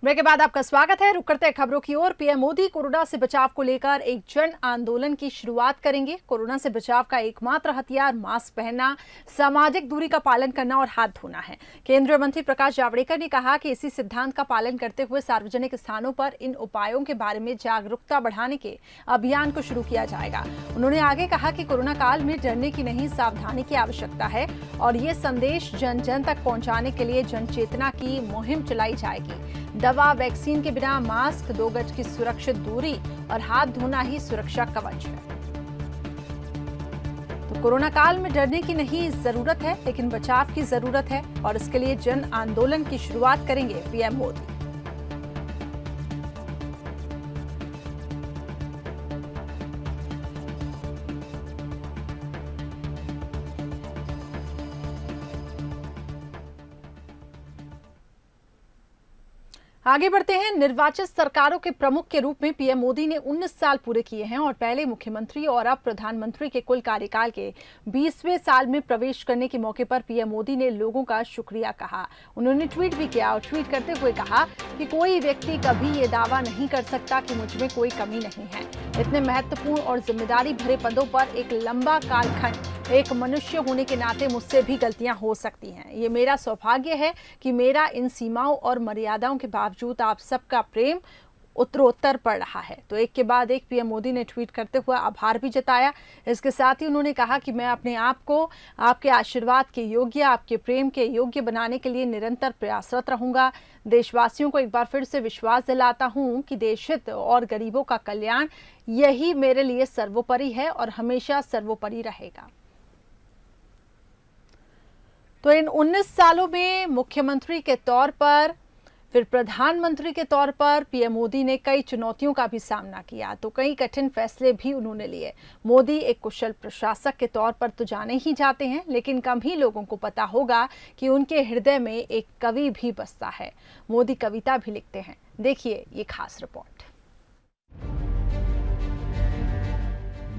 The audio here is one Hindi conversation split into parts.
ब्रेक के बाद आपका स्वागत है। रुक करते हैं खबरों की ओर। पीएम मोदी कोरोना से बचाव को लेकर एक जन आंदोलन की शुरुआत करेंगे। कोरोना से बचाव का एकमात्र हथियार मास्क पहनना, सामाजिक दूरी का पालन करना और हाथ धोना है। केंद्रीय मंत्री प्रकाश जावड़ेकर ने कहा कि इसी सिद्धांत का पालन करते हुए सार्वजनिक स्थानों पर इन उपायों के बारे में जागरूकता बढ़ाने के अभियान को शुरू किया जाएगा। उन्होंने आगे कहा कि कोरोना काल में डरने की नहीं, सावधानी की आवश्यकता है और ये संदेश जन जन तक पहुंचाने के लिए जन चेतना की मुहिम चलाई जाएगी। दवा, वैक्सीन के बिना मास्क, 2 गज की सुरक्षित दूरी और हाथ धोना ही सुरक्षा कवच है। तो कोरोना काल में डरने की नहीं जरूरत है, लेकिन बचाव की जरूरत है और इसके लिए जन आंदोलन की शुरुआत करेंगे पीएम मोदी। आगे बढ़ते हैं। निर्वाचित सरकारों के प्रमुख के रूप में पीएम मोदी ने 19 साल पूरे किए हैं और पहले मुख्यमंत्री और अब प्रधानमंत्री के कुल कार्यकाल के 20वें साल में प्रवेश करने के मौके पर पीएम मोदी ने लोगों का शुक्रिया कहा। उन्होंने ट्वीट भी किया और ट्वीट करते हुए कहा कि कोई व्यक्ति कभी ये दावा नहीं कर सकता कि मुझ में कोई कमी नहीं है। इतने महत्वपूर्ण और जिम्मेदारी भरे पदों पर एक लंबा कालखंड, एक मनुष्य होने के नाते मुझसे भी गलतियां हो सकती हैं। ये मेरा सौभाग्य है कि मेरा इन सीमाओं और मर्यादाओं के बावजूद आप सबका प्रेम उत्तरोत्तर बढ़ रहा है। तो एक के बाद एक पीएम मोदी ने ट्वीट करते हुए आभार भी जताया। इसके साथ ही उन्होंने कहा कि मैं अपने आप को आपके आशीर्वाद के योग्य, आपके प्रेम के योग्य बनाने के लिए निरंतर प्रयासरत रहूंगा। देशवासियों को एक बार फिर से विश्वास दिलाता हूं कि देश हित और गरीबों का कल्याण यही मेरे लिए सर्वोपरि है और हमेशा सर्वोपरि रहेगा। तो इन 19 सालों में मुख्यमंत्री के तौर पर, फिर प्रधानमंत्री के तौर पर पीएम मोदी ने कई चुनौतियों का भी सामना किया, तो कई कठिन फैसले भी उन्होंने लिए। मोदी एक कुशल प्रशासक के तौर पर तो जाने ही जाते हैं, लेकिन कम ही लोगों को पता होगा कि उनके हृदय में एक कवि भी बसता है। मोदी कविता भी लिखते हैं। देखिए ये खास रिपोर्ट।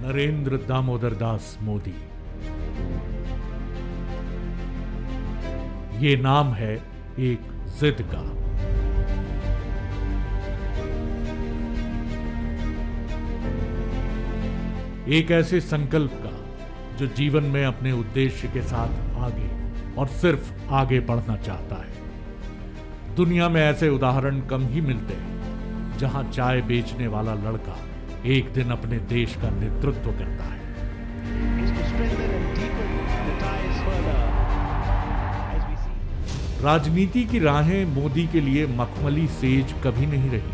नरेंद्र दामोदर दास मोदी, ये नाम है एक जिद का। एक ऐसे संकल्प का जो जीवन में अपने उद्देश्य के साथ आगे और सिर्फ आगे बढ़ना चाहता है। दुनिया में ऐसे उदाहरण कम ही मिलते हैं जहां चाय बेचने वाला लड़का एक दिन अपने देश का नेतृत्व करता है। राजनीति की राहें मोदी के लिए मखमली सेज कभी नहीं रही।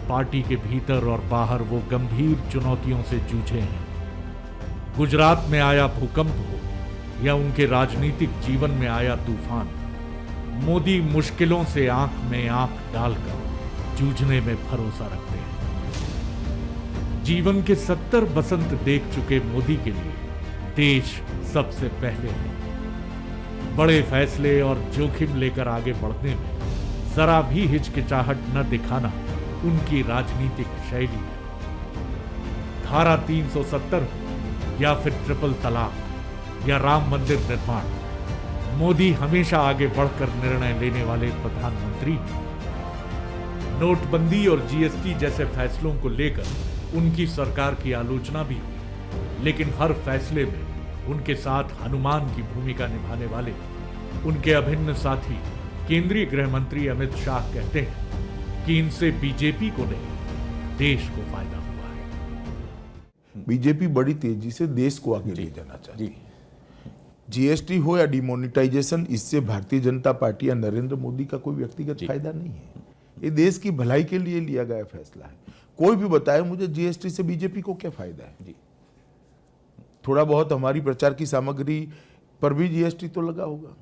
पार्टी के भीतर और बाहर वो गंभीर चुनौतियों से जूझे हैं। गुजरात में आया भूकंप हो या उनके राजनीतिक जीवन में आया तूफान, मोदी मुश्किलों से आंख में आंख डालकर जूझने में भरोसा रखते हैं। जीवन के 70 बसंत देख चुके मोदी के लिए देश सबसे पहले है। बड़े फैसले और जोखिम लेकर आगे बढ़ने में जरा भी हिचकिचाहट न दिखाना उनकी राजनीतिक शैली है। धारा 370 हो या फिर ट्रिपल तलाक या राम मंदिर निर्माण, मोदी हमेशा आगे बढ़कर निर्णय लेने वाले प्रधानमंत्री हैं। नोटबंदी और जीएसटी जैसे फैसलों को लेकर उनकी सरकार की आलोचना भी हुई, लेकिन हर फैसले में उनके साथ हनुमान की भूमिका निभाने वाले उनके अभिन्न साथी केंद्रीय गृह मंत्री अमित शाह कहते हैं कि इनसे बीजेपी को नहीं, देश को फायदा हुआ है। बीजेपी बड़ी तेजी से देश को आगे ले जाना चाहती है। जीएसटी हो या डिमोनेटाइजेशन, इससे भारतीय जनता पार्टी या नरेंद्र मोदी का कोई व्यक्तिगत फायदा नहीं है। ये देश की भलाई के लिए लिया गया फैसला है। कोई भी बताए मुझे जीएसटी से बीजेपी को क्या फायदा है। थोड़ा बहुत हमारी प्रचार की सामग्री पर भी जीएसटी तो लगा होगा,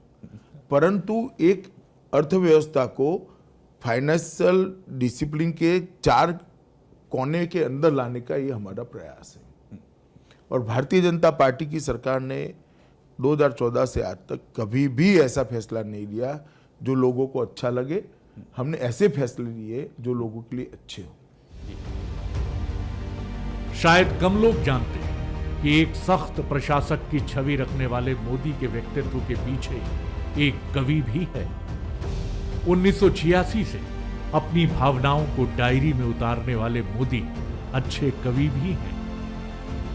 परंतु एक अर्थव्यवस्था को फाइनेंशियल डिसिप्लिन के 4 कोने के अंदर लाने का ये हमारा प्रयास है। और भारतीय जनता पार्टी की सरकार ने 2014 से आज तक कभी भी ऐसा फैसला नहीं लिया जो लोगों को अच्छा लगे। हमने ऐसे फैसले लिए जो लोगों के लिए अच्छे हो। शायद कम लोग जानते हैं कि एक सख्त प्रशासक की छवि रखने वाले मोदी के व्यक्तित्व के पीछे एक कवि भी है। 1986 से अपनी भावनाओं को डायरी में उतारने वाले मोदी अच्छे कवि भी हैं।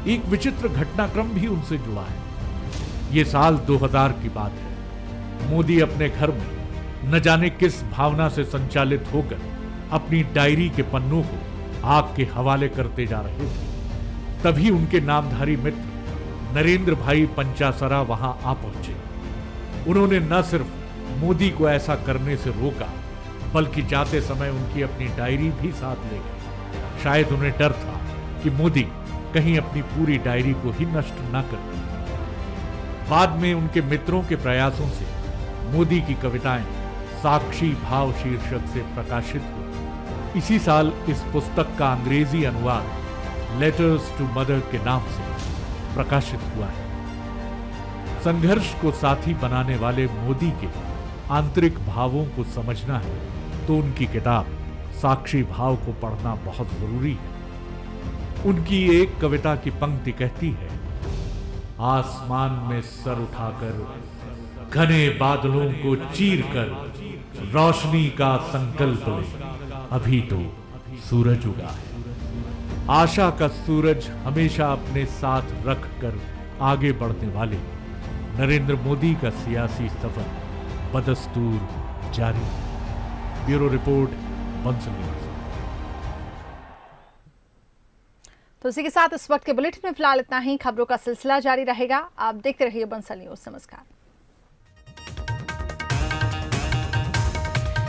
एक विचित्र घटनाक्रम भी उनसे जुड़ा है। ये साल 2000 की बात है। मोदी अपने घर में न जाने किस भावना से संचालित होकर अपनी डायरी के पन्नों को आग के हवाले करते जा रहे थे। तभी उनके नामधारी मित्र नरेंद्र भाई पंचासरा वहां आ पहुंचे। उन्होंने न सिर्फ मोदी को ऐसा करने से रोका, बल्कि जाते समय उनकी अपनी डायरी भी साथ ले गए। शायद उन्हें डर था कि मोदी कहीं अपनी पूरी डायरी को ही नष्ट न कर दें। बाद में उनके मित्रों के प्रयासों से मोदी की कविताएं साक्षी भाव शीर्षक से प्रकाशित हुई। इसी साल इस पुस्तक का अंग्रेजी अनुवाद लेटर्स टू मदर के नाम से प्रकाशित हुआ है। संघर्ष को साथी बनाने वाले मोदी के आंतरिक भावों को समझना है तो उनकी किताब साक्षी भाव को पढ़ना बहुत जरूरी है। उनकी एक कविता की पंक्ति कहती है, आसमान में सर उठाकर घने बादलों को चीरकर रोशनी का संकल्प ले, अभी तो सूरज उगा है। आशा का सूरज हमेशा अपने साथ रखकर आगे बढ़ने वाले नरेंद्र मोदी का सियासी सफर बदस्तूर जारी है। Bureau report, Bansal news. तो इसी के साथ इस वक्त के बुलेटिन में फिलहाल इतना ही। खबरों का सिलसिला जारी रहेगा। आप देखते रहिए बंसल न्यूज। नमस्कार।